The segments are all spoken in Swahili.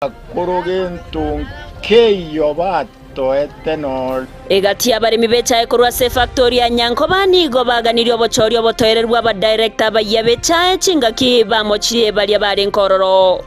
Kurugentu keyo bato etenol egati abarimi bechae kurwa se factory ya Nyankoba nigo baganiryo bochorio botoererwa ba director ba yabechae chingaki bamochirie bali abari nkororo.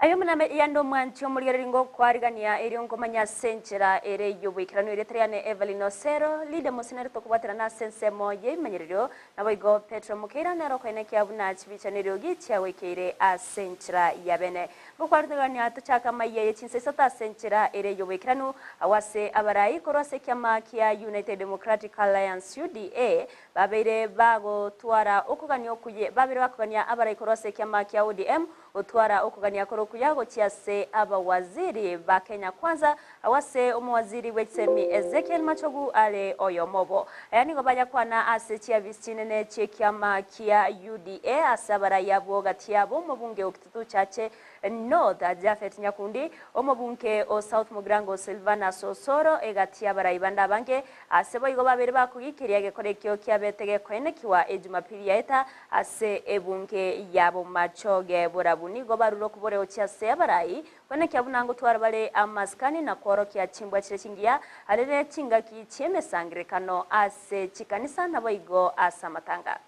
Ayomana yando mwancho muliringo kwarigania eriongo manya senchera ere yubikirano eretriane Evelyn Osero leader mosinere tokubatira na sense moye manyirio naboigo Petro Mukera nero kwene kyabuna chibichanerio gicha wekere a senchera yabene bukwarigania tuchaka maye chinse sota senchera ere yubikirano awase abarai korose kyama kya United Democratic Alliance UDA babere bago twara okuganyo kuye babere bakugania abarai korose kyama kya ODM utwara okugania kuyago chiase aba waziri ba Kenya Kwanza awase umwaziri wechemi Ezekiel Machogu ale oyomobo yani gobanya kwana ase chia vistinene chekiama kia UDA asabara yabo gatiabo mubunge okitutu chache North Jafet Nyakundi omubunge o South Mugrango Silvana Sosoro egatia barayibanda bange asebo igoba bere bakugikiria gekorekyo kyabetege kwenekiwa ejumapili yaeta ase ebunge yabo Machoge borabuni gobarulo kubore ochiase abarai kwenekia bunango twarabale amaskani na kworokia chimbwa chire chingia alene chingaki chieme sangrekano ase chikanisa naboigo asa matanga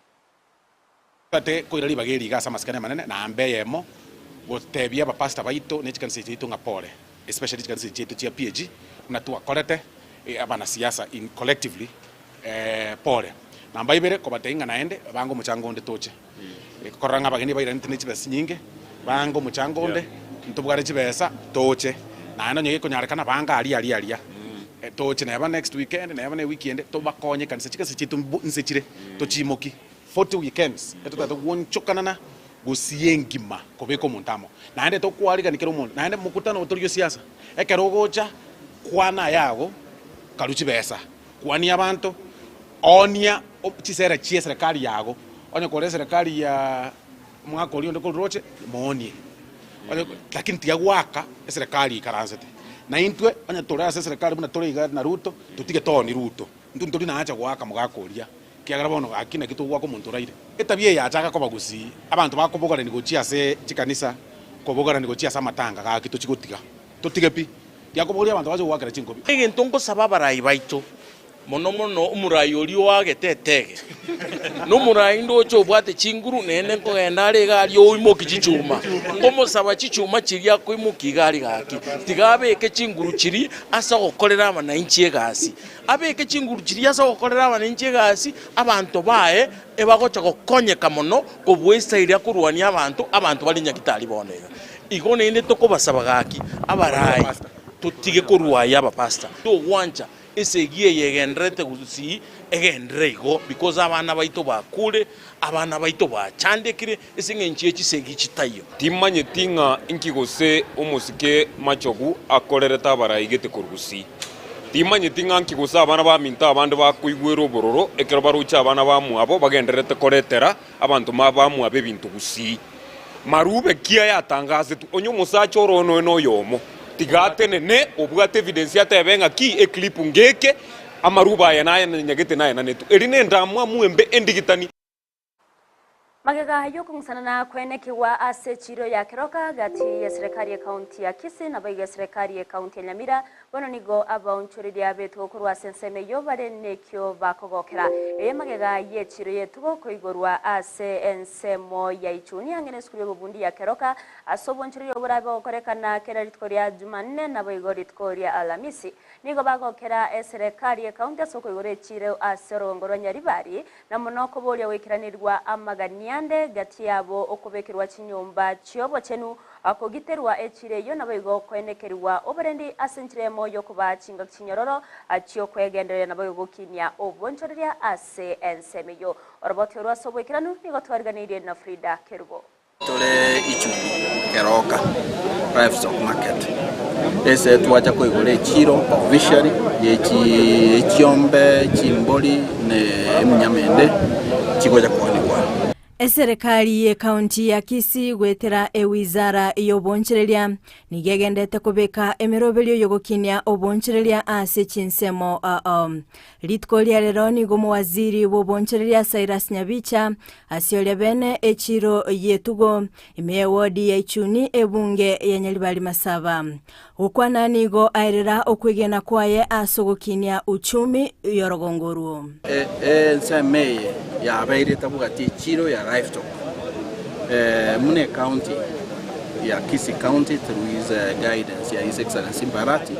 kate koirali bageri gasa maskani manene na ambeyemo gotebia ba pastor baito ne chikanisa chitu ngapore especially chikanisa chitu chia PG na tuakorete abana siasa in collectively pore na mbaibere kobatenga naende bango muchango nde toche koranga bageni baira ntine chibesi nyinge bango muchango nde ntubware chibesa toche na ano nyege konyarekana banga ali toche na yaba next weekend na yaba ne weekend to bakonye kanisa chikanisa chitu nsechire to chimoki 40 weekends etotata wonchokanana gosiengima kobeko montamo naende to kwariga nikero mon naende mukutano otorio siasa ekerogocha kwana yago karuchi besa kwani abantu onia chisera chia serikali yago onya kore serikali ya mwako lio ndiko roche monie lakini tiagwaka serikali ikaranzete na intwe onya tore serikali buna tore iga na Ruto tutige toni Ruto ntuntori na acha gwaka mugakoria kiagara bono akina kitu gwako muntu raire etabie ya chaka kobagusi abantu bakobogara nigochia se chikanisa kobogara nigochia sa matanga ga kitu chigutiga tutige pi yakoboria abantu baje gwakira chinkobi egento ngo sababara ibaito mono umurai oli wagetetege no murai ndocho bwate chinguru nene ko endare gali oimoki chichuma ngomo saba chichuma chiria ko imoki gali gaki tigabe ke chinguru chiri asa gokorera abana inchi egasi abeke chinguru chiri asa gokorera abana inchi egasi abantu bae ebagocha gokonyeka mono kobwesa iria kurwania abantu bali nyakitali bonega igone inde tokobasaba gaki abarai tutige kurwaya aba pastor to wancha esegie yegendrete gusi egendreigo because abana baito bakure abana baito bachandekire esingenchi echisegi chitayo timanye tinga inkigose umusike Machogu akorereta barayigete kurugusi timanye tinga nkigusa abana ba minta abandi bakuigwero bororo ekero barucha abana ba muabo bagenderete koretera abantu mabamu abe bintu gusi marube kia yatangaze tu onyo musacho rono no yomo tigate ne obwate evidence yatebenga ki eclip ngeke amaruba ya naye nyagete naye nanetu erine ndamwa muembe endigitani magega yo kungsana na kwenekiwa ase chiro ya keroka gati ya serikali ya kaunti ya Kisii na baiga serikali ya kaunti ya Nyamira bono nigo abaunchuri ya beto kurwa senseme yo bare nekyo bakogokera magega ye chiro ye tugo koigorwa ase ensemo ya ichuni angene skuli bobundi ya keroka asobonchuri yo burabe okorekana kera litkoria Jumanne na baigo litkoria Alhamisi nigo bagokera serikali ya kaunti soko igore chiro asero ngoro Nyaribari na monoko bolya wekiranirwa amagani ande gati yabo okubekirwa chinyumba chiobo chenu akogiterwa echire yo nabayigo kwenekerwa oberendi asenchiremo yo kuba chinga chinyororo achio kwegenderera nabayigo kinya obonchoreria ase ensemeyo orobotyo rwasobwekiranu nigo twariganiriye na Frida Kerubo tole ichumi keroka private stock market ese tuacha koigore chiro officially yechi chiombe chimboli ne mnyamende chikoja kuonekwa Serikali ya kaunti ya Kisii gwetera wizara y'obonchereria nigegendete kubeka emirobelio yogokinia obonchereria ase chinsemo litko lya lero nigo muwaziri w'obonchereria Cyrus Nyabicha asioria bene echiro yetugo imewodi ya ichuni ebunge ya Nyaribari Masaba ukwana nigo airera okwegena kwaye asogokinia uchumi yorogongoro nseme ya baire tabugati chiro ya livestock mune county ya Kisii county through his guidance ya His Excellency Mbarati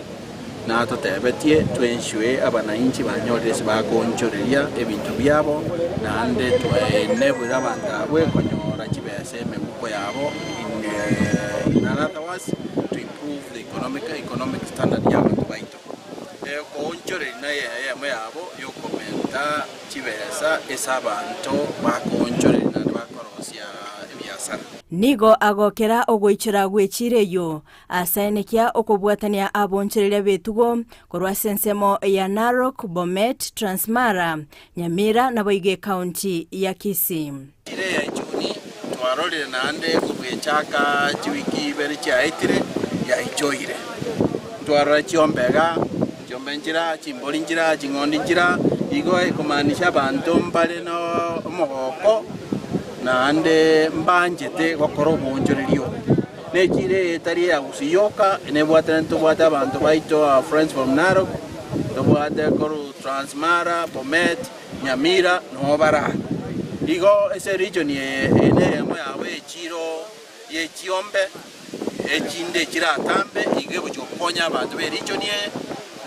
na totebetie twenshure abananchi banyorese bakonchoreria ebintu byabo na ande twenebura bandabwe konyora kibese mebuko yabo in other words to improve the economic standard yabo baito konchore na yabo yokomenta kibesa esabanto bakonchore na bakorosia ebyasara nigo agokera ogoichira gwechireyo asaenekia okobwatania abonchereria betugo korwa sensemo ya Narok, Bomet, Transmara, Nyamira na Boige County ya Kisii. Ire ya ichuni twarorire nande kubwechaka chiwiki bere chaitire ya ichoire twarora chiombega chombenjira chimbolinjira chingondinjira igo ikumanisha abantu mbale no mogoko na ande mbanjete gokoro bonjorerio nechire tari ya usiyoka enebwata ntobwata abantu baito friends from Narok tobwata koru Transmara, Bomet, Nyamira no bara igo ese region ene mo yawe chiro ye chiombe echinde chiratambe igebo chokonya abantu be region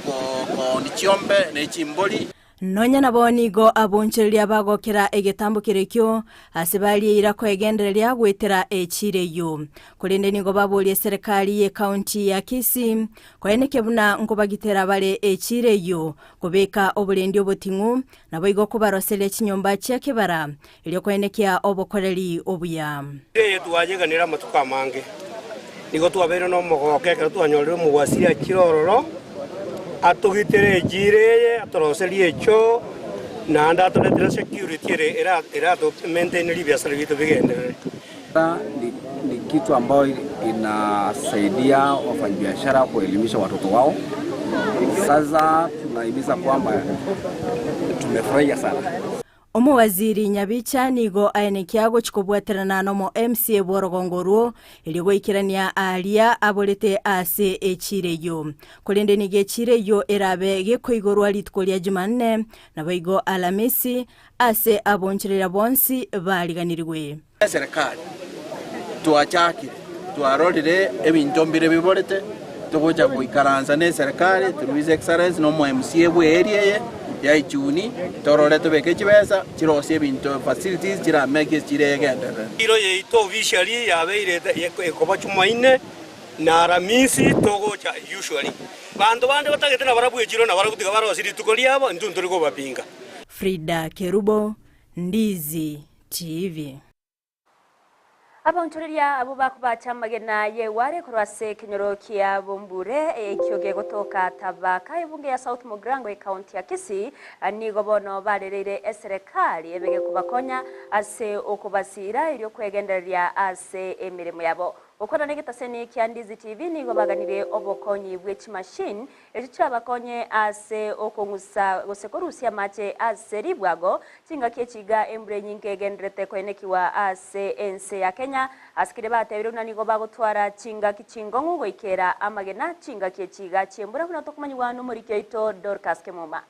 ko ni chiombe ne chimboli nonya nabonigo abonchereria bagokera egetambukirikyo asibali ira kwegendereria gwetera echireyo kulinde nigo babolie serikali ye county ya Kisii kweneke buna nkobagitera bale echireyo kubeka obulendi obutingu nabo igo kubarosele chinyomba cyakebara ilyo kwenekia obokoreri obuya tuwajeganira matuka mange nigo twabere no mogokeka twanyorere mugwasiria kirororo atugitere jire atoroserie cho na anda toletra security era to maintain biashara vitu vigende ni kitu ambayo inasaidia wafanyabiashara kuelimisha watoto wao. Sasa tunahimiza kwamba tumefurahia sana. Omuwaziri Nyabicha nigo aenekiago chikobwaterana nomo MCA Borogongoro iligo ikirania alia abolete ase echireyo kulende nige echireyo erabe gekoigorwa litkolia Jumanne na baigo Alamisi ase aboncherera bonsi baliganirwe serikali tuachaki tuarorire ebintombire bibolete tugoja kuikaranza ne serikali through His Excellency no MCA bwe area ya ichuni torore tobeke chibesa chirosie bintu facilities chira make chiregenda iro ye ito officially yabeire ekoba chumaine na Aramisi togocha usually bantu bande batagete na barabu echiro na baragutika barosiri tukolia abo nturi ko bapinga. Frida Kerubo, Ndizi TV. Abonchoreria abo bakubacha magena ye ware kurwase kinyorokia bumbure ekyoge gotoka tabaka ebunge ya South Mogrango county ya Kisii nigo bono barerere serikali ebege kubakonya ase okubasira iryo kwegenderia ase emirimo yabo ukora negetaseni kyandizi TV nigo baganire obokonyi bw'echi machine echicha bakonye ase okongusa gosekorusia mache ase ribwago tinga kechiga embure nyinge gendrete kwenekiwa ase ense ya Kenya askire batebire unanigo bagotwara chinga kichingongu goikera amagena chinga kechiga chembura kuna tokumanywa no muri keito Dorcas Kemoma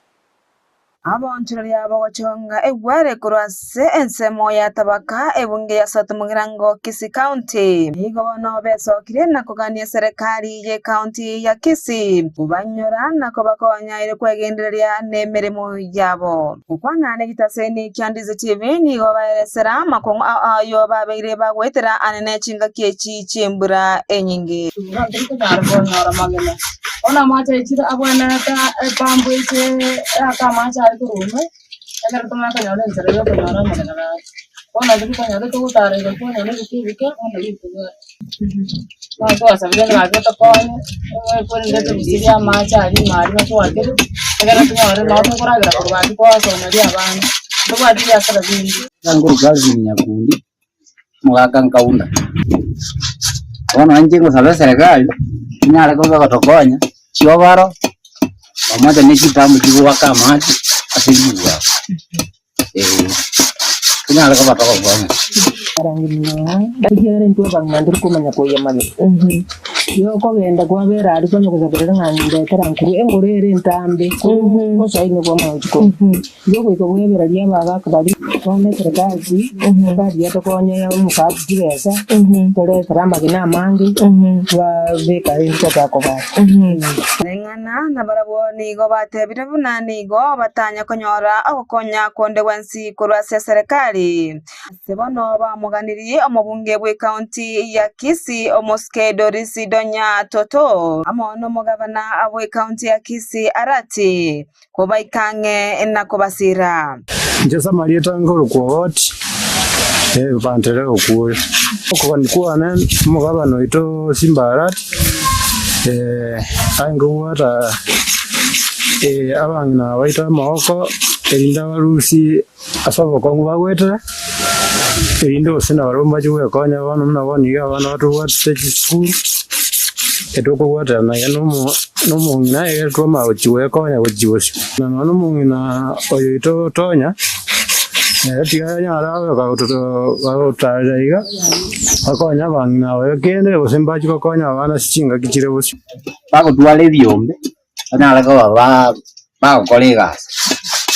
abonchereria bagochonga egware kurwase ensemo ya tabaka ebunge ya South Mogrango Kisii County nigo bono besokire na kugania serikali ye county ya Kisii kubanyora na kobakonya ile kwegendereria nemeremo yabo ukwana negitaseni Kyandizi TV nigo baeresera makongo ayo babeire bagwetera anene chinga kechi chimbura enyingi ona macha ichira abana ta bambu iche akamacha kurume agar tumaka nyole nzere ko nyora magana ona ndi ko nyole to utare ko nyole kutibike ona yikuga na to asabile na gato ko ko ndete bisiria macha ali mari na to akere agar tunyore no to kuragira kurwati ko so na dia abana Ndio dia sala vingi. Nguru kazi ni nyakundi. Mwaka nkaunda. Wana njengo sala serikali. Nyala kwa kutokonya. Chiovaro. Pamoja ni kitambo kiwa kama atijua. Nyala kwa kutokonya. Arangino. Bagiye nto bangandur ko manya ko yamane. Yo ko wenda kwa bera ari ko kusabira ngande tarankuru engorere ntambe ko sai no kwa mauko. Yo ko webera dia baga kabari kone serikali bari ya tokonya ya mukazi jibesa tole karama gina mangi wa beka into kwa ba. Nengana na baraboni go batebire bunani go batanya konyora akokonya konde wansi kurwa serikali. Sebono bamuganiriye omubunge bwe county ya Kisii Omoske Doris Donya Toto amono mugabana abwe county ya Kisii arati kuba ikange na kubasira Njesa Marieta ngoro kwoti bantere okure ko ndikuana mugabano ito Simba arati ango wata abangina baita mahoko erinda barusi asaba kongo bagweta erindo sina baromba juwe konya bana mna bani ya bana watu wa stage school etoko wata na no mungina eto ma juwe konya wajiwosi na no mungina oyo ito tonya tiga nyara ka toto wa utaiga akonya bangina wa kende osemba juko konya bana sichinga kichire bosi Pago tuale biombe ana la ba kolega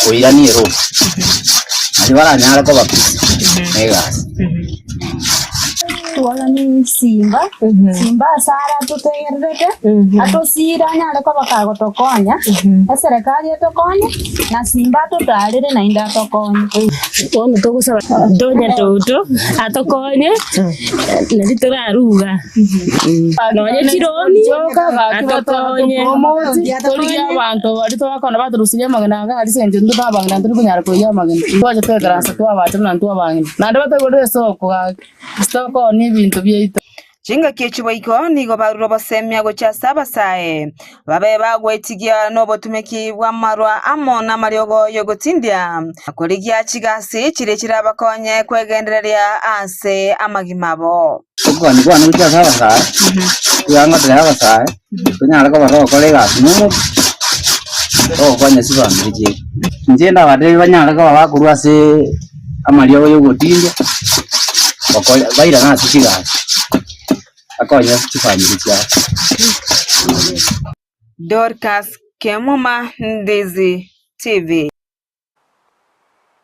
kuira ni ro ali bara nyala ko ba megas Tuala ni Simba sara tutegerete atosira nyale ko bakago tokonya serikali tokonya na Simba tutalire na inda tokonya ono togusaba Donya Toto atokonye na dituraruga nonya chironi atokonye tolia abantu bari tokona baturusiye magana ngari sente ndu babanga ndu kunyara ko yamagana twaje tegrasa twabaje na ndu abanga nande batagore soko stoko ni bintu byeito Jinga kichiboiko nigo baruro basemya gocha sabasae babe bagwetigia no botumeki bwa marwa amona mariogo yogotindia akoligia chigasi chirekira bakonye kwegendereria ase amagimabo ko ni kwa nucha sabasae yanga tya sabasae kunyala ko baro kolega numu kwa nyasiba mbije njenda bade banyala ko bakurwa se amariogo yogotindia bakole baira na chigasi akonya kifanyirikia Dorcas Kemuma Ndizi TV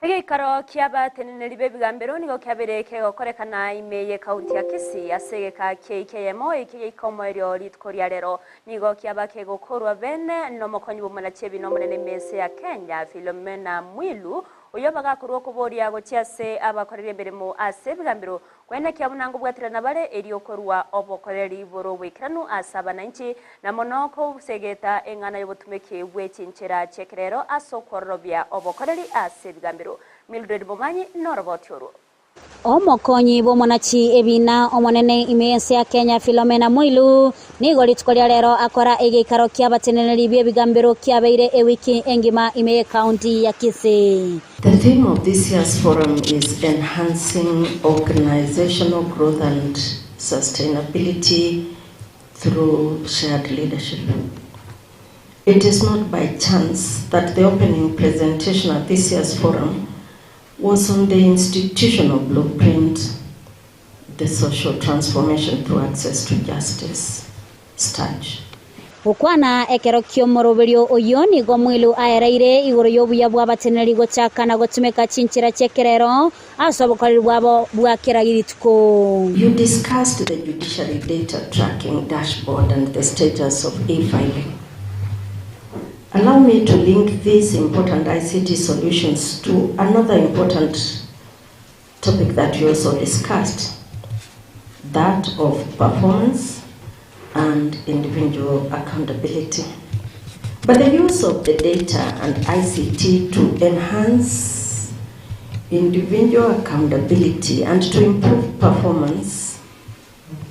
Egikaro kiabateneneri bebigambero nigo kiabereke gokorekana imeye kaunti ya Kisii asegeka KKMO ikikomoerio litkoria rero nigo kiabake gokorwa bene no mokonyi bomana chebi no munene mese ya Kenya Philomena Mwilu uyo bagakorwa kuboria gochiase abakorere beremo ase bigambero kwene kiabunango bwatirana bare eriokorwa obokoreri boro wikiranu asaba nanchi na monoko segeta engana yobutumeke bwechinchera chekerero asokorobia obokoreri ase bigambero Mildred Bomanyi Norbotioro Omokonyi bomonachi ebina omonene imense ya Kenya Philomena Mwilu nigo litkoria rero akora egikaro kiabateneneri bebigambero kiabeire ewiki engima ime county ya Kisii. The theme of this year's forum is enhancing organizational growth and sustainability through shared leadership. It is not by chance that the opening presentation at this year's forum was on the institutional blueprint, the social transformation through access to justice, STAJ. Ukwana ekero kiomoroberio oyo nigo Mwilu aereire igoro yobuya bwa bateneri gochaka na gotumeka chinchira chekerero asobokoreri bwabo bwakiragirituko. You discussed the judiciary data tracking dashboard and the status of e-filing. Allow me to link these important ICT solutions to another important topic that you also discussed, that of performance and individual accountability. But the use of the data and ICT to enhance individual accountability and to improve performance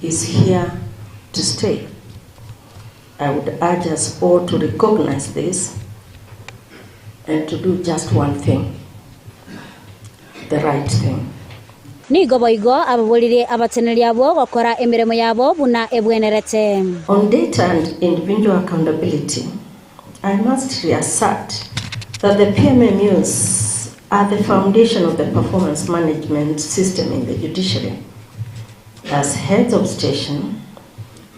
is here to stay. I would urge us all to recognize this and to do just one thing. the right thing. Nigo boigo ababolire abateneri abo gukora emiremo yabo buna ebwenerete. On data and individual accountability, I must reassert that the PMMUs are the foundation of the performance management system in the judiciary. As heads of station,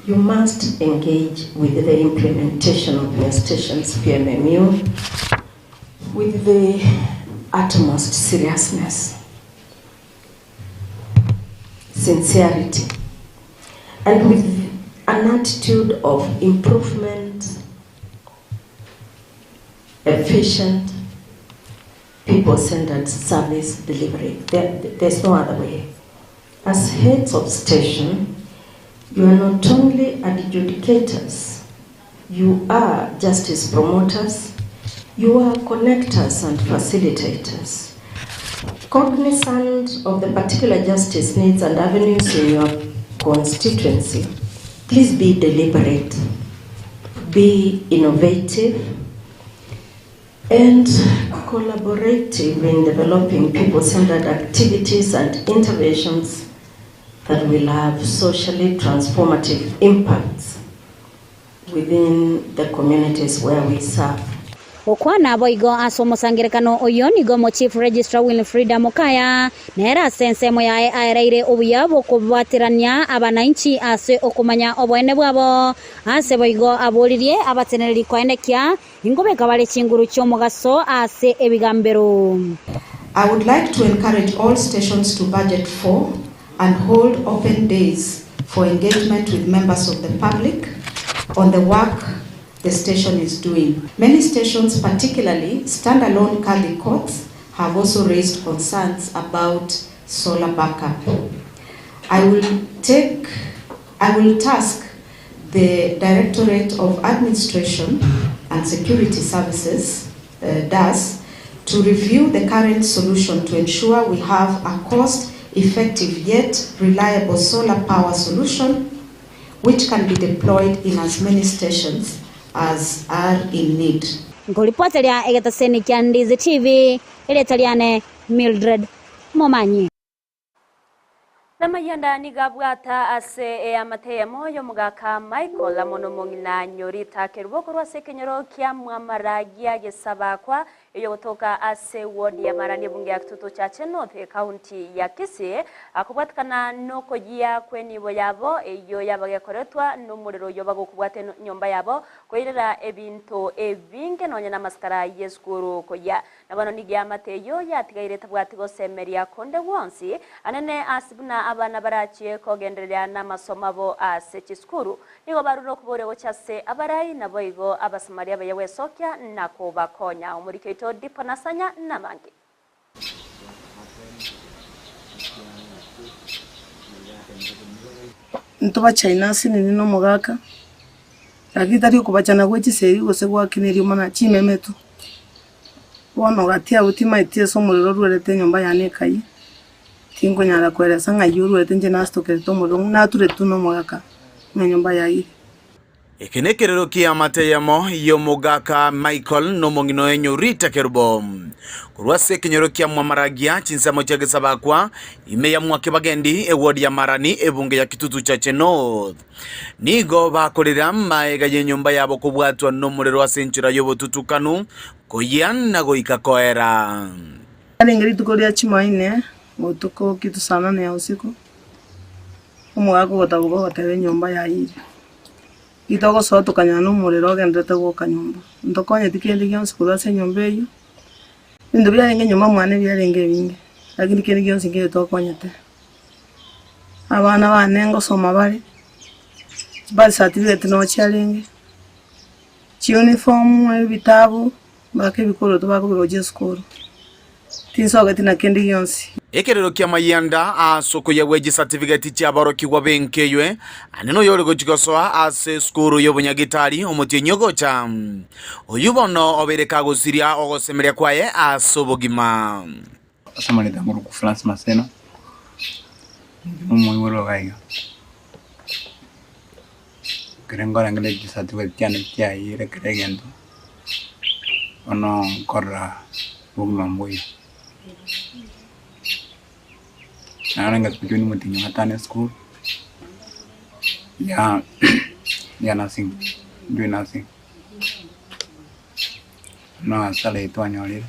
you must engage with the implementation of your station's PMMU with the utmost seriousness, sincerity, and with an attitude of improvement, efficient, people-centered service delivery. There's no other way. As heads of station, you are not only adjudicators, you are justice promoters, you are connectors and facilitators. Cognizant of the particular justice needs and avenues in your constituency, please be deliberate, be innovative, and collaborative in developing people-centered activities and interventions that will have socially transformative impacts within the communities where we serve. Okwana boigo asomosangirekano oyo nigo Chief Registrar Wilfrida Mokaya nera sense moya aereire obuyabo kubatirania abananchi ase okumanya obwene bwabo ase boigo abolirie abatenereri kwaendekia ingobe kabale chinguru chomugaso ase ebigambero. I would like to encourage all stations to budget for and hold open days for engagement with members of the public on the work the station is doing. Many stations, particularly standalone Kali courts, have also raised concerns about solar backup. I will task the Directorate of Administration and Security Services, DAS, to review the current solution to ensure we have a cost-effective yet reliable solar power solution which can be deployed in as many stations as are in need. Ngolipotelia egetaseni kya Ndizi TV eletaliane Mildred Momanyi. Namayanda nigabwata ase amateyemo yo mugaka Michael amono mongina nyorita keruboko rwase kenyoro kya mwamaragia gesabakwa iyo kutoka ase ward ya Marani bunge ya kituto cha North County ya Kisii akubwatikana no kojia kweni bo yabo iyo yabagekoretwa n'umuriro yo bagokubwate nyomba yabo koirera ebinto ebinge nonya na maskara yeskuru koja nabano nigi amateyo yatigaire tabwati go semeria konde wonsi anene asibuna abana barachiye kogenderera n'amasomo abo ase chiskuru nigo baruro kubore gochase abarayi nabo igo abasamaria bayewe sokya nako bakonya umuriketo dipanasanya namangi. Ntoba China sinini no mugaka agitari kubachana gwechi seri gose gwakinerio mana chimemetu wono gatia utima itie somuriro rwerete nyomba yane kai tingo nyara kweresa ngayuru rwerete nje nastoke tomuro na turetu no mugaka na nyomba yayi Ekenekerero kia mateyamo yo mugaka Michael no mongino enyorita kerubo kurwase kenyero kia mwamaragia chinsamo cha gesabakwa ime ya mwake bagendi eward ya Marani ebunge ya kitutu cha North nigo bakorera maega yenyomba yabo kubwatwa no murero wa senchura yobo tutukanu koyan goika koera ngeri tukoria chimaine mutuko kitu sana ne usiku umugaka gotabugo gotebe nyomba yayi itogo soto kanyano murero gendete go kanyomba ndokonye tikende gyonse kurase nyombe yo ndo byarenge nyomba mwane byarenge binge lakini kende gyonse ngiye tokonyete abana banengo soma bari certificate no challenge uniform ebitabu bake bikoro to bako biroje school tinsoga tina kende gyonse Ekerero kia mayanda asoko ya weji certificate cha baroki wa benkeywe aneno yore gochigosoa ase skuru yobonyagitari omotie nyogocha oyubono obereka gosiria ogosemeria kwaye asobogima asamane da muruku France Maseno umoy woro gaiga kerengora ngale certificate cyane cyayire keregendo ono korra bugma mboyi naona ngatujo ni mutinyo hatane school ya nursing do nursing no sale to anyolire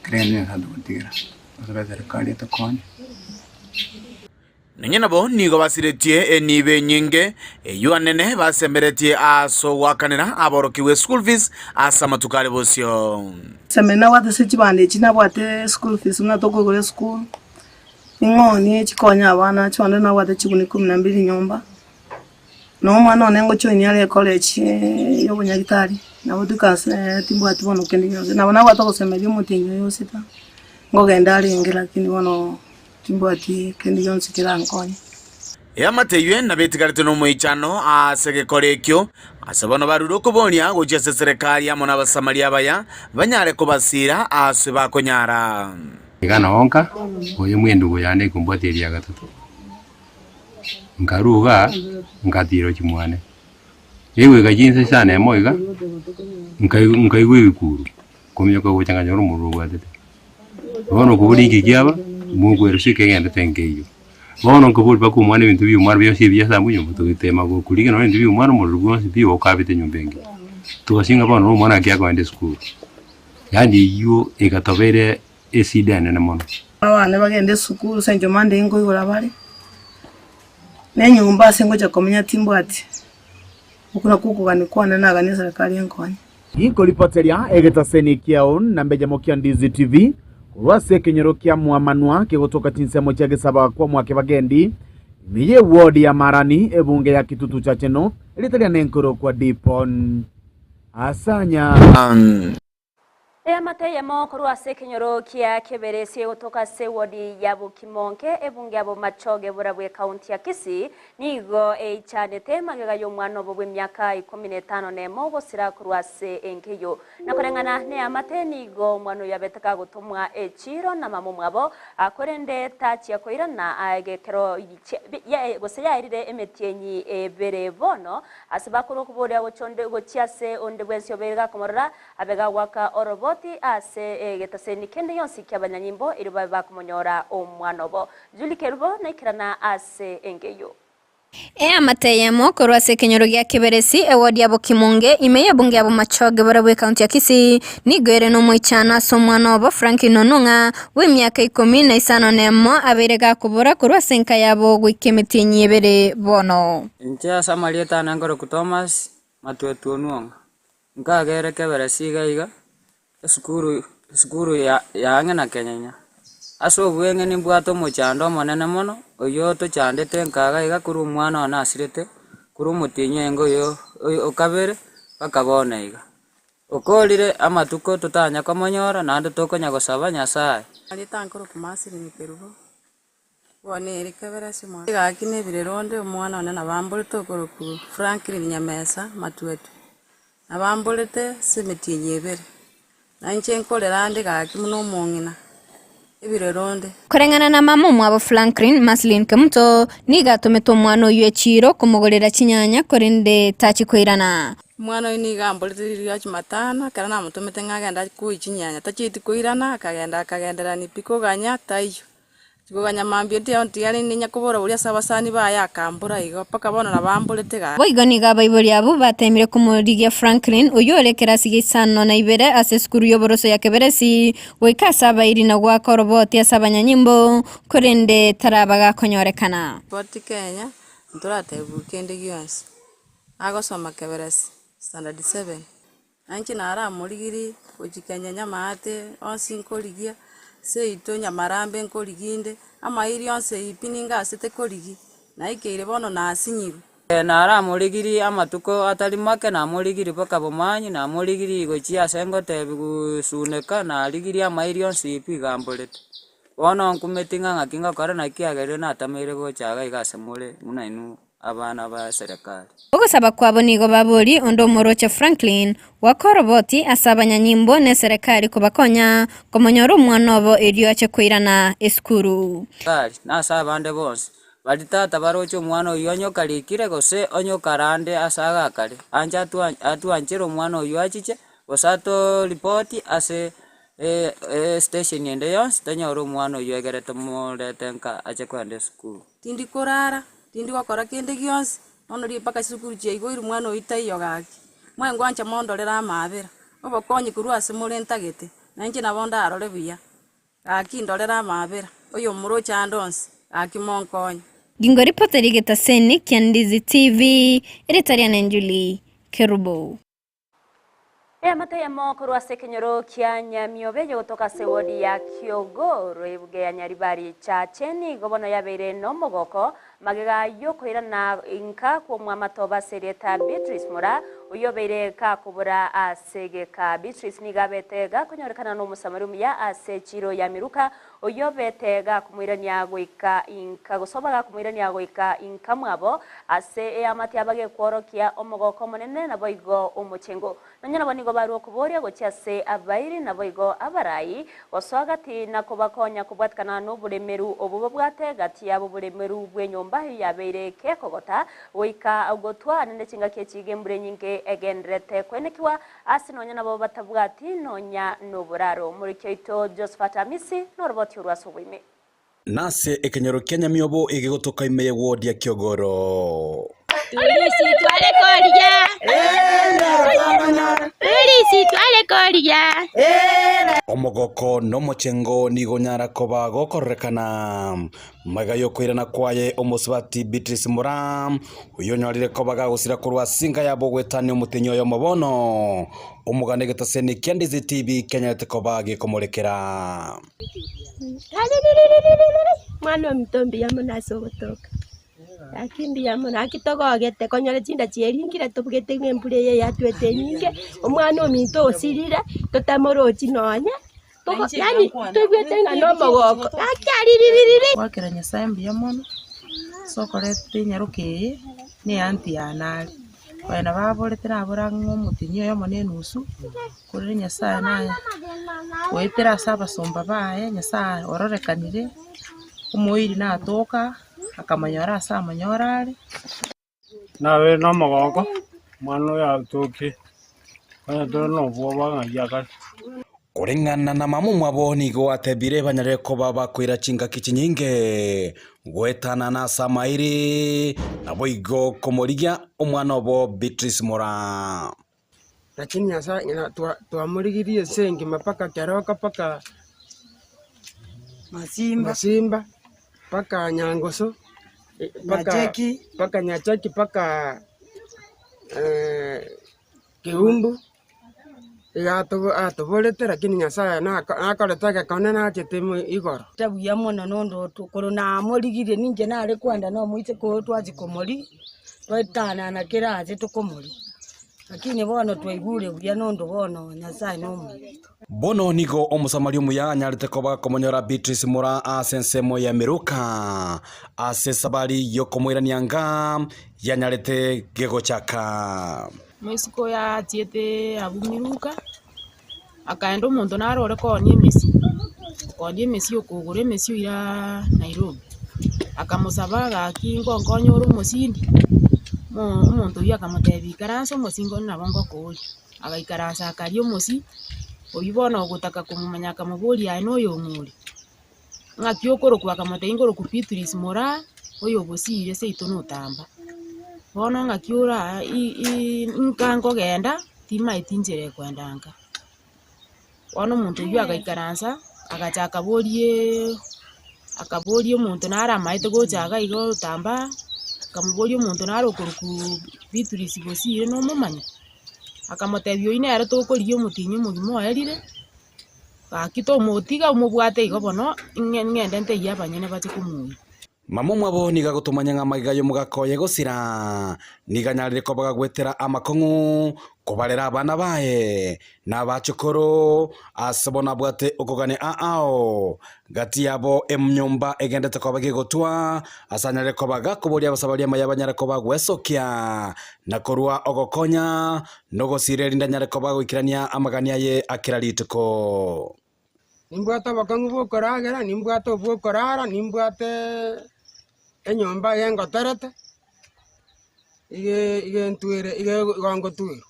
krene hadu tira osaba serikali takonya nonye nabo nigo basiretie enibe nyinge eyo anene basemberetie aso wakanira aborokiwe school fees asa matukale bosio semena wate sekibande kinabwate school fees unatokogole school ingoni chikonya abana chonde na wate chikuni 12 nyumba no mwana onengo choini ale college yo bunyagitari nabo tukase timbwati bono kendi yose nabo na wate kosemeria mutinyo yose ta ngogenda alinge lakini bono timbwati kendi yonse kirankonya yamateywe nabetigarite no moichano asegekorekyo asabano barudo kubonia gochese serikali amona basamaria baya banyare kubasira ase bakonyara igana onka oyo mwendu yane kumbwateria gatatu ngaruga ngatiro chimwane yewe gajinse sana moiga nkaigwe ikuru komyo ko changanya rumuru wadete bono kuburi kikiaba mugwero sikegende tengeyo bono kuburi bakumwane bintu byumwana byose byasa munyo mutugitema go kulige no bintu byumwana mu rugo byo kabite nyumbenge tugasinga bono umwana akya kwende school yandi yo egatobere esidane na mono abana bagende school senjo mande ingo igora bari nenyumba sengo cha komenya timbwati ukuna kukugani kwana nagani serikali enkonya iko ripoteria egetaseni kiaon na mbeja mokia Ndizi TV kurwase kinyoro kia muamanwa kigotoka tinsemo cha gesaba kwa mwake bagendi miye wodi ya Marani ebunge ya Kitutu cha Cheno elitalia nenkoro kwa Dipon asanya Mateye mo kurwase kinyoro kia keberesi gotoka se wodi ya Bukimonke ebunge abo machoge burabwe county ya Kisii nigo echanete magega yo mwana bo bw'emyaka 15 nemo gosira kurwase enkeyo nakorengana ne amate nigo mwana yabetaka gutumwa echiro na mamu mwabo akorende tachi yakoira na agekero ya gose yairire emetienyi ebere bono asibakuru kuboria gochonde gochiase onde bwensyo berga komorra abega waka orobo ase getaseni kende yonsi kyabanyanyimbo iriba bakumonyora omwanobo Julie Kerubo naikirana ase engeyo Amateyemo kurwase kinyoro gya keberesi ewodi abo Kimonge imeye bunge abo machoge barabwe county ya Kisii nigwere no moichana somwana obo Franklin Onunga w'imyaka 15 nemo aberega kubura kurwase nka yabo gwikemetinyi ebere bono Ntia Samarieta nangoro ku Thomas matwetu Onunga nkagere keberesi gaiga Sukuru ya ngena Kenya aso bwenge ni bwato mochando monene mono oyo to chandete nkaga iga kuru mwana ona asirete kuru mutinyo engo yo okabere bakabona iga okolire amatuko tutanya komonyora nando tokonya gosaba Nyasaye ali tankoro kumasiri ni Kerubo wone eri kabera simo iga kine bireronde mwana ona nabambolete kuru ku Franklin Nyamesa matwetu nabambolete semetinye ebere nanche nkolera ande ga kimuno mongina ibireronde korengana na mamu mwabo Franklin Maslin Kemuto niga tometo mwana oyo chiro kumugorera chinyanya korende tachi koirana mwana ni gambolete ya chimatana kana na mutomete ngagenda ku chinyanya tachiti koirana akagendera ni piko ganya taiyo Ganya mambio ntia ntiari ninya kubora uria sabasani baya kambura igo paka bona nabambolete ga Boigo niga baibori abo batemire kumurigia Franklin uyo elekera sigisano na ibere ase skuru yoboroso ya keberesi wekasa bairi na gwa koroboti asabanyanyimbo kurende tarabaga konyorekana Poti Kenya nturate bukende gyonse agosoma keberesi standard 7 anchi nara murigiri ojikanya nyamate onsinkoligia seito nyamarambe nkoliginde amairi onse ipininga asete koligi na ikeire bono na asinyiru nara murigiri amatuko atali make na murigiri paka bomanyi na murigiri gochia sengo tebusuneka na rigiri amairi onse ipigambolete bono nkumetinga ngakinga kora na kiagere na tamire gochaga igasemule munainu abana ba serikali Ogosaba kwabo nigo babori ondo moroche Franklin wakoroboti asabanyanyimbo ne serikali kubakonya komonyoro mwanobo erio ache koirana eskuru kali na sabande bonse baditata barocho mwana oyo nyokalikire gose onyokarande asaga kale anja atu anchero mwana oyo achiche gosato ripoti ase station yende yonsi tanyoru omwana oyo egerete murete nka ache kwenda esukuru. Tindi korara, tindi gokora kende gionsi, mono ri paka sukuru cheigo iru mwana oita iyo gaki. Mwengo ancha mondorera amabera. Obokonyi kurwa ase morentagete. Nanche nabonda arore buya. Gaki ndorera amabera. Oyo murocha andonsi. Gaki monkonyi. Gingo ripoteri getaseni Kiandizi TV. Eritariana Njuli Kerubo. Amatayamo kurwa sekenyoro kia Nyamiobe yotoka sewodi ya Kiogoro ebuge ya Nyaribari chacheni gobono yabeire no mogoko magega yokoira na inka kwa mwamatoba serieta Beatrice Mura uyobeire ka kubura asegeka Beatrice nigabetega kunyorekana no musamarimu ya asechiro ya miruka uyobetega kumwirania gwika inka gosobaga kumwirania gwika inka mwabo ase amati abage kworokia omogoko monene na boigo umuchengo nanyana banigo baru okuboria gochase abairi na boigo abarayi oswagati na kubakonya kubwatkana no buremeru obubo bwate gati yabo buremeru bwenyomba yabeire kekogota goika gotwa nende chinga kechige mbure nyinge egendrete kwenekiwa asinonya nabo batabwati nonya no buraro muri kyoito Josephat Amisi no roboti urwasubime nase ekenyoro Kenya miobo igigotoka imeye wodi ya Kiogoro Tulisi twale koria Tulisi twale koria omogoko no mochengo nigonyara koba gokorekana magayo kwirana kwaye omusubati Beatrice Mura uyonyorire kobaga gusira kurwa singa yabo gwetani umutinyo yo mobono umugane getaseni Kiandizi TV Kenya tekobage komorekera mwana mitombi yamunaso gotoka akindi yamuna akitogogete konyore chinda chieringira tubugete ngembure ye yatwete nyinge omwana ominto osirire totamorochi nonya togo yani tubwete ngano mogoko akyaririri wakera Nyasaye mbuya mono sokorete nyaruke ni anti yanali kwena baboretera abora ngomutinyo yo mone nusu kuri Nyasaye naye wetera saba somba bae Nyasaye ororekanire umuiri natoka akamanyora asa amanyorare nawe no mogoko mwana ya toki kana to no boba ngayaka kurengana na mamu mwabo nigo atebire banyare ko baba kwira chinga kichinyinge gwetana na samairi nabo igo komorigia omwana obo Beatrice Mura lakini Nyasaye twamurigirie sengi mapaka keroka paka masimba paka nyangoso paka nyachaki paka keumbu atoborete lakini Nyasaye nakoretake kone nachetemo igoro tabuya mono nondo tukorona amorigirie ninje nare kwanda no muite ko twazi komori twetana na kiraje tukomori lakini bono twaigure buya nondo bono Nyasaye no bono nigo omusamario muya anyarite koba komonyora Beatrice Mura asensemo ya miruka ase sabari yokomwiranianga yanyarite gego chaka Mexico ya tiete abumiruka akaenda omonto narore konia emesi okogora emesi ira Nairobi akamusaba gaki nkonyora omosindi omonto oyo akamotebia ikaransa omosingo nabo ngokori agaikaransa akaria omosi oyu bono ogotaka komumanya akamoboria aye noyo omori ng'aki okorokwa akamotebia nkoroku Beatrice Mura oyo obosire seito notamba bono ng'aki ora nkangogenda timaeti njere kwendanga bono omonto oyu agaikaransa agachaka akaborie omonto nara amaete gochaga igo otamba akamoboria omonto nara okoroku Beatrice bosire nomomanya akamotebia oyu nere tokorigia omotinyi omogima oerire gaki tomotiga omobwate igo bono ng'ende nteiya abanyene bache komuoia mamu mwabo niga gutumanya ng'amaigayo mugakoye gusira niganyarire kobaga gwetera amakongu kubarera abana bae n'abachukuru asabona bwate okogane ao gati yabo emnyumba egendete kobaga gotwa asanyarire kobaga kuboria abasabaria mayabanyara kobaga gwesokia na korwa ogokonya nogosire ndanyare kobaga gwikirania amagania ye akirarituko nimbwata bakangu bokoragera nimbwata obwokorara nimbwate enyomba yengoterete ige ntwere ige gongo twero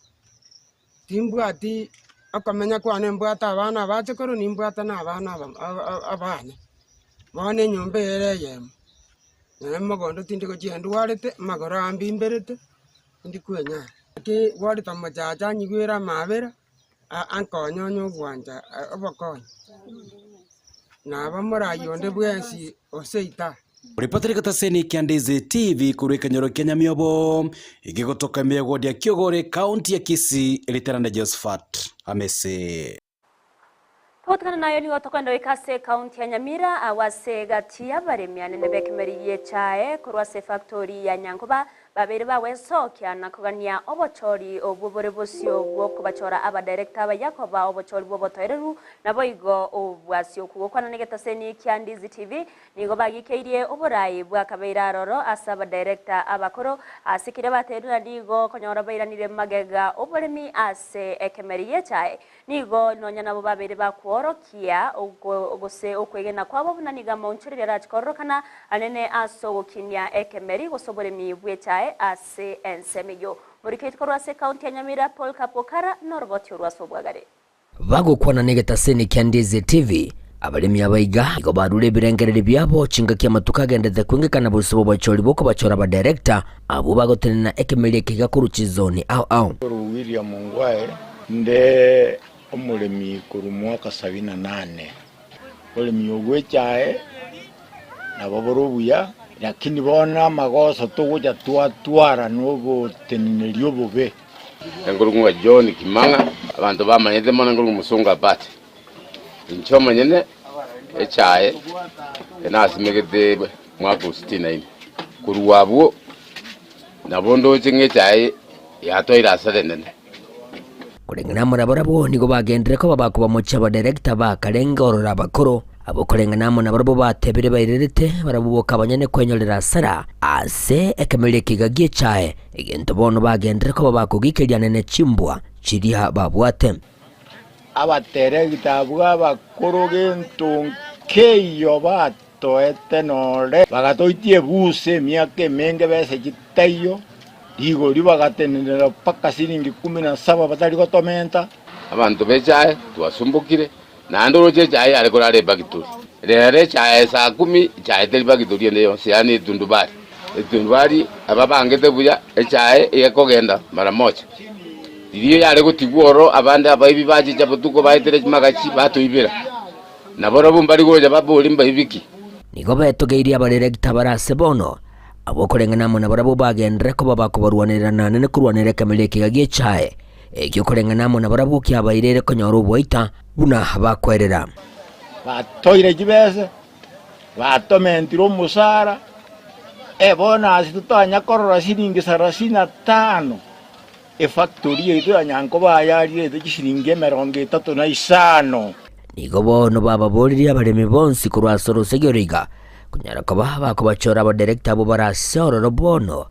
timbwati akamenya kwane mbwata abana bachikoro nimbwata na abana abana bone nyomba ereyemo magondo tindi gochiendu warete magora ambimberete ndi kwenya ki warita machacha nyigwira mabera ankonyonyo gwanja obokonya na bamurayonde bwensi oseita Ripoteri kataseni Kiandizi TV kuri Kanyoro Kenya miobo igigotoka miogodi ya Kiogore kaunti ya Kisii Eliteranda Josephat Amese. Twatukana nayo ni watokwenda wikase kaunti ya Nyamira awase gatia baremia nene bekemeriye chae kurwase factory ya Nyankuba babere bawesokia na kugania obochori obubore bosio bwo kubachora aba director ba Yakoba obochori bwo botoereru nabo igo obwasio kugokwana negetaseni Kiandizi TV nigo bagikeirie oborai bwa kabeira roro asaba director abakoro asikire baterura nigo konyora bairanire magega oboremi ase ekemeriye chae nigo nonya nabo babere bakworokia ogose okwegena kwabo bunaniga monchurire rachkorokana anene asogokinya ekemeri gosoboremi bwe chae ase ensemiyo muriketi korwase kaunti ya Nyamira Paul Kapokara norboti urwaso bwagare bagukwana negetaseni Kiandizi TV abalimi abaiga igo barure birengerere byabo chinga kya matuka gendete kwingikana busubo bachori boko bachora ba director abo bagotenena ekemeli kigakuru chizoni au William Ngwae nde omulemi kuru mwaka 78 olemi ogwechae na baborobuya lakini bona magoso tuguja twatwara nobo tenelio bobe engurungwa John Kimanga abantu bamanyete mona ngurungu musunga pati inchoma nyene echae enasimegete mwaka 69 kuruwabo nabondo chinge chae yatoira sadenene kurengana murabarabo nigo bagendere ko babakuba mucha ba director ba Karenga orora bakoro abo kurengana mo nabarabo batebere bairerete barabuboka abanyane kwenyolera sara ase ekemele kigagie chae igento bono bagendere ko babakugikeria nene chimbwa chiriha babwate abatere gitabwa bakoro gento keyo batoete nore bagatoitie buse miake menge bese gitayo digo libagatenera paka siringi 17 batari gotomenta abantu bechae twasumbukire na ndoro chae ale korale bagituri rere chae saa 10 chae teli bagituri ndeyo siani tundubari ababangete buya chae yekogenda mara moja iriyo yale gutigworo abandi abayibi baje jabutuko bayitere magachi batoibira nabora bumbari goja babuli mbayibiki nigo betogeiria abareregita barase bono abo kurengana mo nabarabo bagendere ko babakubarwanira nane kurwanira kamele kigagie chae ekyo kurengana mo nabarabo kyabairere konyoro ubwoita buna bakwerera batoire kibese batomentiro musara bona asitutanya korora siringi 35 factory yetu ya Nyankoba yari yetu shiringi 35 nigo bono bababoriria abaremi bonsi kurwasoro segeriga kunyara ko bakubachora aba director abo barasoro bono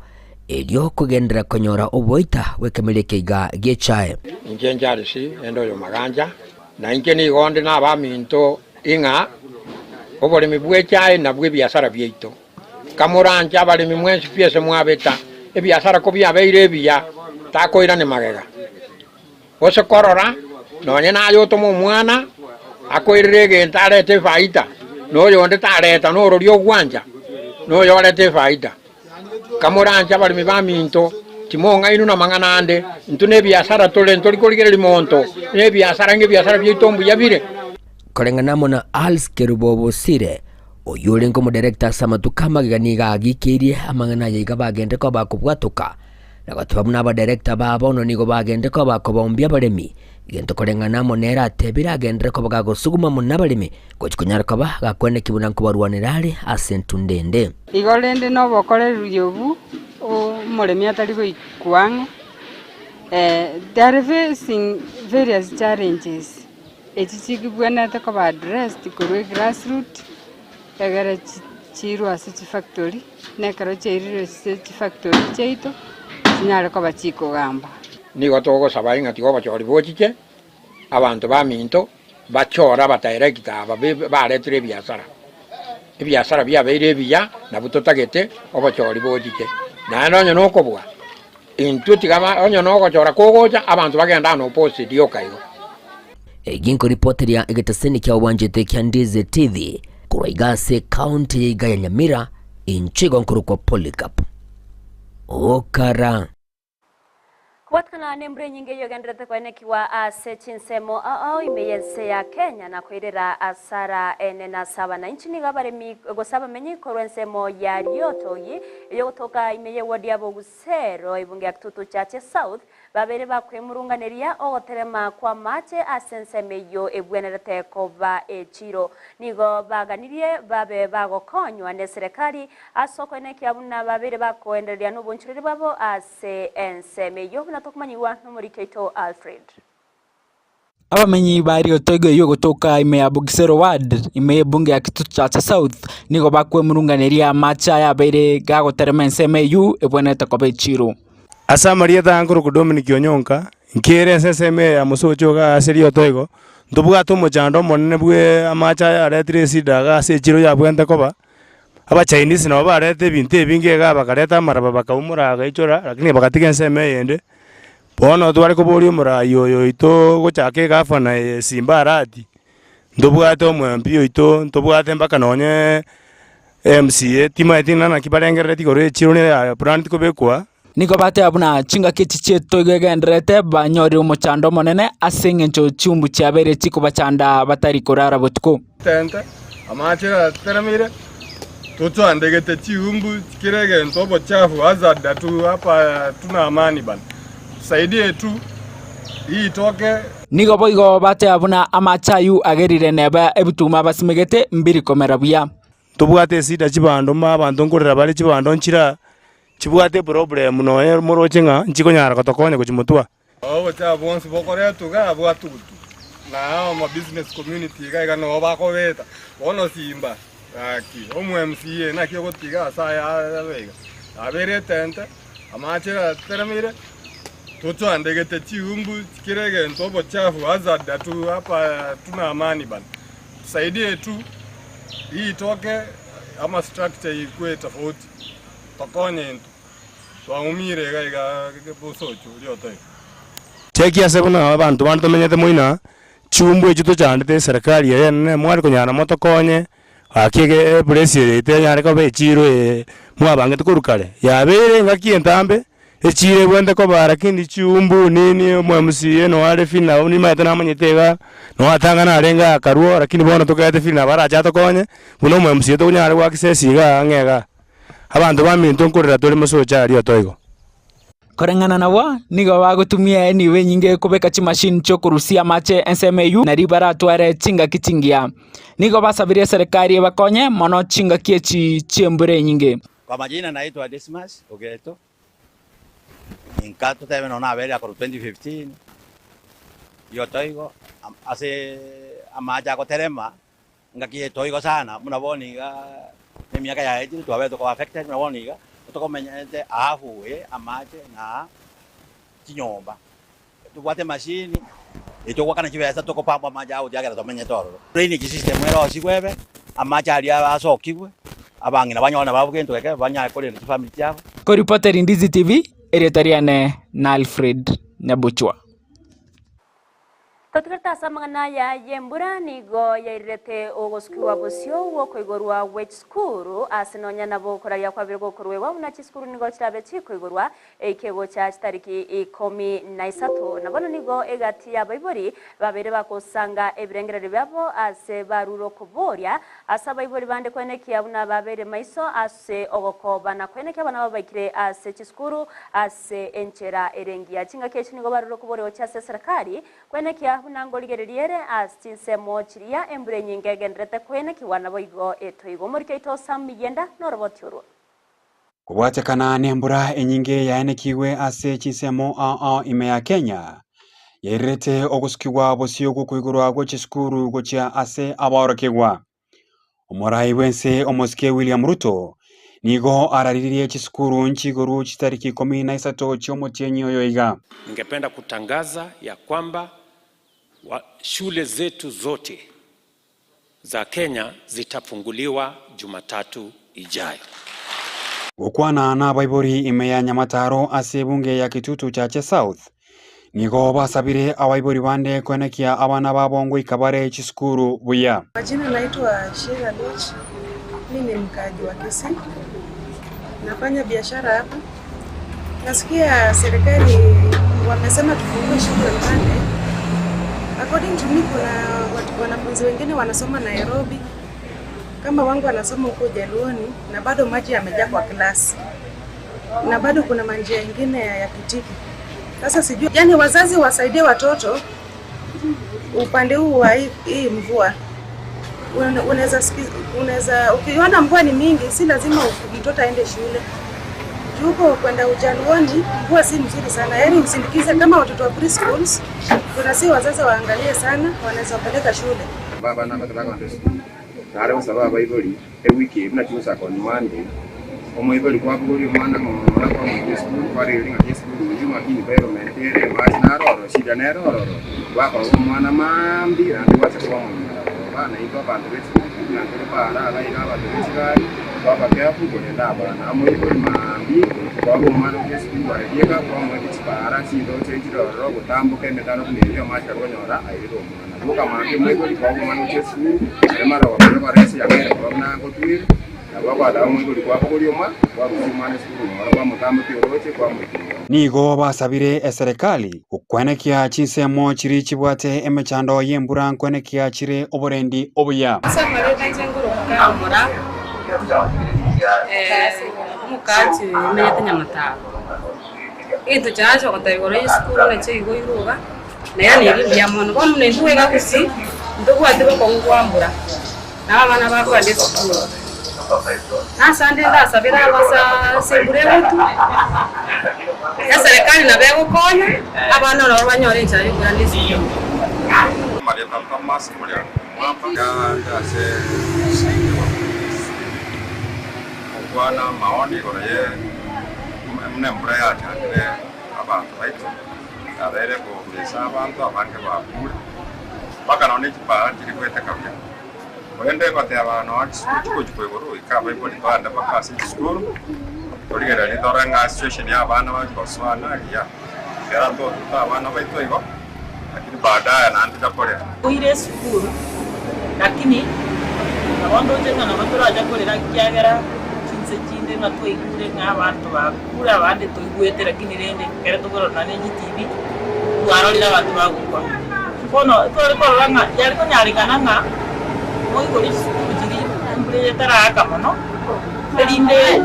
elyo kugendera konyora obwoita wekemelekeiga gechae injenjarisi endo yo maganja na inkeni gonde na baminto inga obolemi bwechae na bwe biasara byeito kamuranja abalemi mwensi piese mwabeta ebiasara ko byabeire bya takoira ne magega ose korora nonye nayo tomo mwana akoirege ntarete faida no yonde tareta no rorio gwanja no yorete faida kamuranja balimi baminto timonga inu na manganande ntune biasara tole ntolikoligereri monto ne biasara nge biasara byitombu yabire korengana mona alskerubobo sire oyulengo mu director samatukama ganiga agikeirie amangana yiga bagende ko bakubwatuka nagatubamuna aba director babono nigo bagende ko bakobombya balemi gento korengana monera atebira agendere ko bagagosuguma munabalimi gochikunyara ko gakwene kibuna kubarwanirare asentundende igolende no bokore ruyobu o molemi atari boikwang they are facing various challenges echichikibwana ko ba addressed korwe grassroots egara chirwa city factory nekaro chiriro city factory cheito nyara ko bachiko gamba nigo togo sabainga tigo bachori bochiche abantu baminto bachora bataerekita baretre biasara ebiasara byabeire bya nabutotagete obachori bochiche na nonyo nokobwa intu tigaba onyo nogochora kogocha abantu bagenda no post dio kaigo Eginko reporteria egeteseni kia wanjete kia Ndize TV kurwa igase county ya Igaya Nyamira inchigo nkuru kwa Polycarp Okara. Kuwatkana nembure nyinge yogendrete kwenekiwa ase chinsemo imeyense ya Kenya na kwirira asara enena saba na nchini gabaremi gosaba menyi korwensemo ya Riotoyi iyo gutoka imeye wodi ya Bogusero ibunge ya Kitutu Chache South babere bakwemurunganeria ogoterema kwa mache asensemeyo ebwenerete koba echiro nigo baganirie babe bagokonywa ne serikali asoko enekiabuna babere bakoenderia n'ubunchiriri babo ase ensemeyo tukumanyiwa n'umurikeito Alfred. Abamenyi bari otoigo yo gutoka ime ya Bogusero ward ime ya bunge ya Kitutu Chache South nigo bakwe murunganeria macha ya bere gago termense meyu eboneta ko bechiro asa maria tanguru ku Dominic Onyonka nkere seseme ya musocho ga aseri otoigo ndubuga to mujando monene bwe amacha ya retire sida ga sechiro ya bwente koba aba Chinese no barete binte binge ga bakareta maraba bakaumura ga ichora lakini bakatiga nseme yende bono twari kuburi mura yoyo ito gochake gafana Simba Arati ndubwate omwampi oito ndubwate mpaka nonye MCA tima etina na kibarengere tikore chirone ya brand kobekwa nigo bate abuna chinga kichiche toigegendrete banyori umuchando monene asengencho chumbu cyabere chiko bachanda batari korara botko tente amachira teramire toto andegete chumbu kirege ntobo chafu azada tu hapa tuna amani bana saidie tu hii toke nigo boigo bate abuna amachayu agerire neba ebutuma basimegete mbiri komerabuya tubwate sida chibando mabantu ngorera bali chibando nchira chibwate problem no murochinga nchiko nyara kotokonya kuchimutwa obo cha bonsi bokore tuga bwatu na ma business community ga no bakobeta bono Simba aki omu MCA na kiyo gotiga saya vega abere tente amachira teramire toto andegete chiumbu kirege ntobo chafu azada tu hapa tuna amani bana saidie tu hii toke ama structure ikwe tofauti tokonye ntu twaumire ga bosocho lyote cheki asebuna abantu bantu menyete moina chumbu echuto chandete serikali yene mwari kunyana moto konye akige president yare ko bechiro mwabange tukurukale yabere ngakientambe echire bwende ko barakindi chumbu nini MCA no ale fina ni maete na manyetega no atanga na renga karuo lakini bona tokete fina baracha tokonye buno MCA to nyare wa kisesiga ngega abantu baminto nkorera tole musocha ari otoigo korengana nawa nigo bagutumia eniwe nyinge kubeka chi machine cho kurusia mache NSMU na ribara tware chinga kichingia nigo basabiria serikali bakonye mono chinga kiechi chiembure nyinge. Kwa majina naitwa Dismas Ogeto inkato tebe no na bere akoro 2015 yo toigo ase amaja ko terema ngaki toigo sana munaboni ga ni miaka ya eji tu abeto ko affected munaboni ga to komenyete afu amaje na chinyomba tubwate machine eto kwa kana chibesa to ko pamba amaja au diagera to menyetoro drainage system ero sigwebe amaja ali asokibwe abangi na banyona babugento keke banya ko le family yabo ko reporter Ndizi TV eretariane na Alfred Nyabuchwa. Totukarta samangana ya yembura nigo yairete ogoskiwa bosio woko igorwa wech skuru asinonya nabo koraria kwa birgo korwewa una chiskuru nigo chirabe chiko igorwa ekego cha tariki 13 nabona nigo egati ya baibori babere bakosanga ebirengerere byabo ase baruro kuboria asa baibori bande kweneki abuna babere maiso ase ogokoba na kweneki abana babaikire ase chiskuru ase enchera erengia chinga kechi nigo baruro kuboria cha serikali kweneki hunangoligereriere asinsemo chiria embure nyinge gendrete kwene kiwana boigo etoigo murikeito samiyenda norobotiuru kubwatekana nembura enyinge yaenekiwe ase chinsemo ime ya Kenya yairete oguskiwa bosio gukwigurwa gochisukuru gochia ase aborokegwa omorai wense omoske William Ruto nigo araririe chisukuru nchiguru chitariki 13 chiomotienyi oyoiga. Ningependa kutangaza ya kwamba shule zetu zote za Kenya zitafunguliwa Jumatatu ijayo. Gukwana na baibori ime ya Nyamataro ase bunge ya Kitutu Chache South nigo basabire abaibori bande kwenekia abana babo ngo ikabare chiskuru buya. Majina naitwa Sheila Loch. Mimi ni mkaaji wa Kisii. Nafanya biashara hapa. Nasikia serikali wamesema tufungue shule Monday. According to me kuna wanafunzi wengine wanasoma Nairobi. Kama wangu wanasoma huko Jaluoni na bado maji yamejaa kwa klasi. Na bado kuna manjia ingine ya kitiki. Sasa sijui, yani wazazi wasaidie watoto upande huu wa hii mvua. Unaweza ukiona mvua ni mingi, si lazima mtoto aende shule. Huko kwenda Ujaluoni mvua si mzuri sana. Yaani usindikize kama watoto wa preschools. Tunasi wazazi waangalie sana, wanaweza kupeleka shule. Baba na batala kwa test. Nare usaba Bible wiki na chusa kwa Monday. Omoibeli kwa buri mwana mwana kwa mwesu kwa ringa Yesu yuma kini pero mentere basi roro shida nero wako mwana mambi na wacha kwa mwana bana iko bantu wetu na para ala ina bantu wetu gari baba kafu kwenda bana omoibeli mambi kwa mwana Yesu kwa yega kwa mwetu para si do chenjiro roro kutambuke metano kunyo macha kwa nyora airo mwana luka mambi omoibeli kwa mwana Yesu mara wa resi ya mera kwa na kutwiri nigo basabire serikali kukwenekia chinsemo chiri chibwate emechando yembura nkwenekia chire oborendi obuya. Mukachi meyete nyamata into chacho kotayigoro iskuru na chigo iruga na yani ngiamono kwa mne nduwega kusi ndogwatiro kongwambura na abana bako ande skuru. Asante ndasabira abasa sembure wetu ya serikali na bego konya abana nabo banyore cyane kuri ndisi Maria Papa Mas Maria Mwapa ya se singo okwana maoni gore mne mbura ya cyane abantu baitu abere ko besa abantu abanke bakuru bakana ne kipa kiri kwete kabya wende kote abantu achiko chikogoro ikaba ibodi banda bakasi school origera ni toranga situation ya abana bakoswana ya era to abana baitu igo lakini baadaye anaanza kule ile school lakini nabondo jenga na batoro aja kolera kyagera kinse kinde na to igure nk'abantu bakura abandi to igwete lakini rende kere tugoro na ne TV twarorira abantu bagukwa kono tore koranga yari ko nyarikana nga moi gori kujiri mbere taraka mono erinde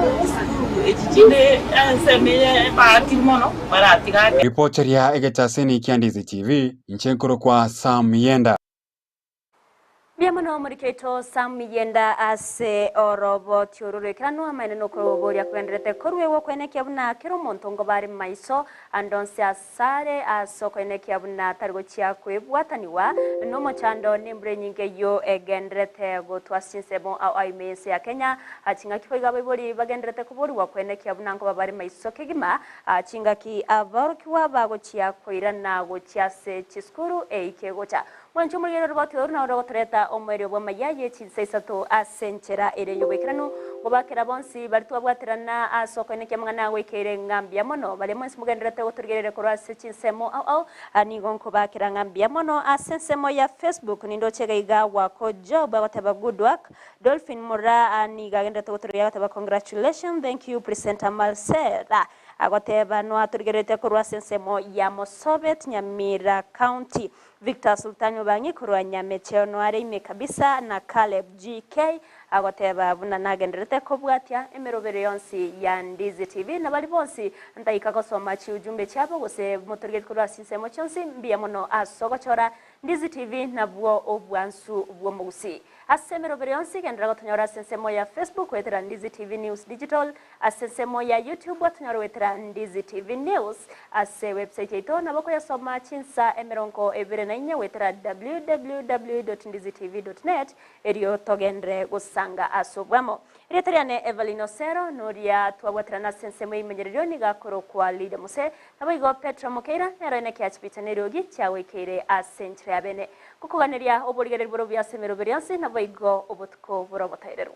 ejijinde ansemeye baati mono barati ga Reporter ya Egetaseni Kiandizi TV nchenkoro kwa Sam Miyenda. Biamono muriketo Sam Miyenda ase orobo tiororo ekano amaineno koroboria kwendrete korwe wo kwenekia buna kero montongo bari maiso andonse asare aso kwenekia buna targo chia kwebwataniwa no mochando nimbre nyinge yo egendrete go twasinsemo au aimese ya Kenya achinga kifoiga bibori bagendrete kubori wa kwenekia buna ngo bari maiso kegima achinga ki abarukiwa bago chia kwirana go chia se chiskuru eikegocha mwancho mulero rwati oruna rogotreta omwerio bwa mayaye chinsesato asenchera ere yobekirano gobakera bonsi bari twabwaterana asoko ne kyamwana wekere ngambia mono bale mwansi mugenderete goturgerere korase chinsemo au anigonko bakira ngambia mono asensemo ya Facebook nindo chegaiga wako job bataba good work Dolphin Mura aniga gendete goturgerere bataba congratulations thank you presenter Marcela agoteba no aturgerete korase nsemo ya Mosobet Nyamira County Victor Sultani bangi kurwa Nyamecheo no areime kabisa na Caleb GK agoteba buna nagenderete kobwatya emerobere yonsi ya Ndizi TV na bali bonsi ndaika gosoma chi ujumbe cyabo gose motorget kurwa sinsemo cyonsi mbia mono asogochora Ndizi TV na bwo obwansu bwo mugusi asemerobere yonsi gendera gotonyora sensemo ya Facebook wetera Ndizi TV News Digital asensemo ya YouTube watonyora wetera Ndizi TV News ase website yeto nabako yasoma chinsa emeronko ebere na inye wetera www.ndizitv.net erio togendre gusanga asobwamo Rietariane Evelyn Osero Nuria twabwatrana sensemo imenyererio ni gakoro kwa Lida Muse naboigo Petra Mokeira nerone kyachipita neriogi cyawekere asentre abene kukuganiria oborigerero bya semero byansi naboigo obutko borobotairero